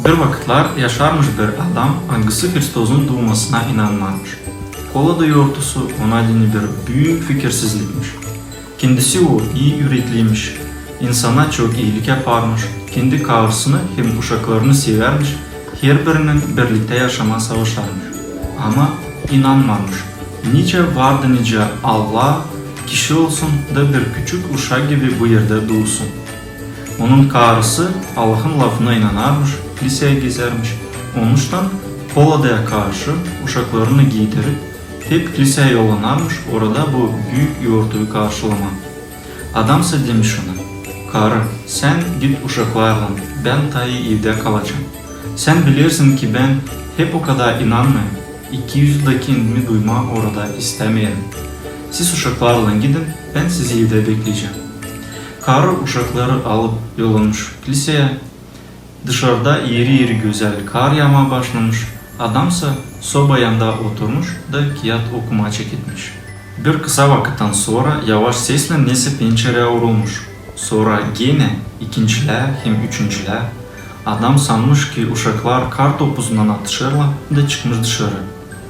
Bir vakitler yaşarmış bir adam angısı Kristos'un doğmasına inanmamış. Kolada yortusu ona dini bir büyük fikirsizlikmiş. Kendisi o iyi yürekliymiş. İnsana çok iyilik yaparmış. Kendi karısını hem uşaklarını severmiş. Her birinin birlikte yaşama savaşarmış. Ama inanmamış. Nice vardı nice Allah kişi olsun da bir küçük uşak gibi bu yerde doğsun. Onun karısı Allah'ın lafına inanarmış, kiliseye gezermiş. Onuştan Polada'ya karşı uşaklarını giydirip hep kiliseye yollanarmış, orada bu büyük yoğurtuyu karşılama. Adamsa demiş ona, karı sen git uşaklarla, ben tayı evde kalacağım. Sen bilirsin ki ben hep o kadar inanmayayım, 200 yılda kendimi duyma orada istemeyelim. Siz uşaklarla gidin, ben sizi evde bekleyeceğim. Karı uşakları alıp yollanmış kiliseye. Dışarıda iri güzel kar yağmaya başlamış. Adamsa soba yanında oturmuş da kağıt okuma çekitmiş. Bir kısa vakitten sonra yavaş sesle nesi pencereye vurulmuş. Sonra gene ikinciler hem üçüncüler. Adam sanmış ki uşaklar kar topuzundan atışırlar da çıkmış dışarı.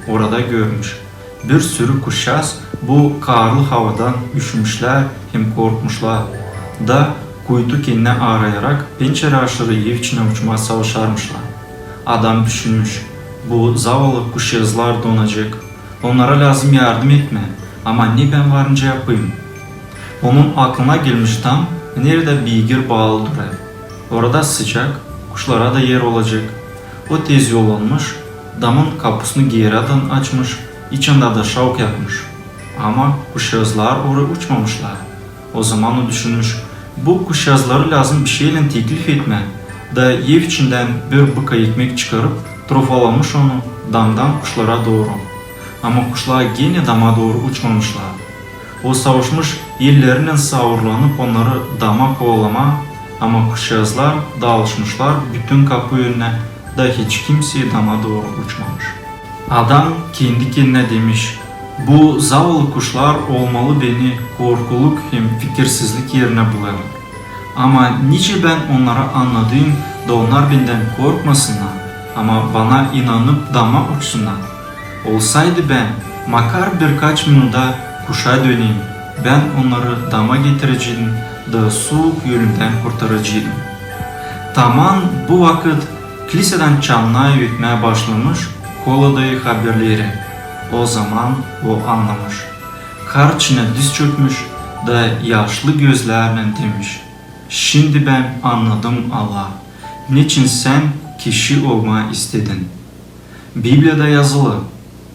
Orada görmüş. Bir sürü kuşağız bu karlı havadan üşümüşler hem korkmuşlar da kuytu kendine arayarak pencere aşırı ev içine uçmaya savaşarmışlar. Adam düşünmüş, bu zavallı kuşağızlar donacak, onlara lazım yardım etme ama ne ben varınca yapayım. Onun aklına gelmiş tam nerede beygir bağlı durar. Orada sıcak, kuşlara da yer olacak. O tez yollanmış, damın kapısını geriden açmış, içinde de şavk yapmış. Ama kuşağızlar oraya uçmamışlar. O zaman o düşünmüş, bu kuşağızları lazım bir şeyle teklif etme. Da ev içinden bir bıka ekmek çıkarıp trofalamış onu damdan kuşlara doğru. Ama kuşlar gene dama doğru uçmamışlar. O savaşmış ellerinin savurlanıp onları dama kovalama ama kuşağızlar dağılışmışlar bütün kapı önüne da hiç kimse dama doğru uçmamış. Adam kendi kendine demiş, bu zavallı kuşlar olmalı beni korkuluk hem fikirsizlik yerine bularlar. Ama niçin ben onlara anladığım da onlar benden korkmasınlar ama bana inanıp dama uçsunlar. Olsaydı ben makar birkaç minuta kuşa döneyim, ben onları dama getireceğim da soğuk yönünden kurtaracaktım. Tamam bu vakit kiliseden çanlar ötmeye başlamış Kolada'yı haberleri. O zaman o anlamış. Kar içine diz çökmüş da yaşlı gözlerle demiş. Şimdi ben anladım Allah. Niçin sen kişi olma istedin? Biblia'da yazılı.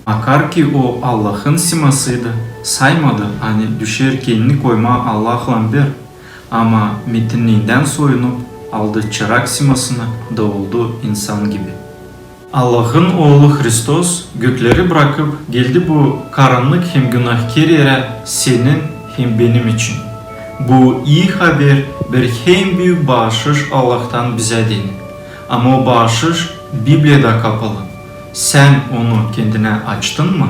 Makar ki o Allah'ın simasıydı. Saymadı hani düşer kendini koyma Allah'la bir. Ama metinliğinden soyunup aldı çırak simasını da oldu insan gibi. Allah'ın oğlu Hristos gökleri bırakıp geldi bu karanlık hem günahkar yere senin hem benim için. Bu iyi haber bir hem büyük bağışış Allah'tan bize değil. Ama o bağışış Biblia'da kapalı. Sen onu kendine açtın mı?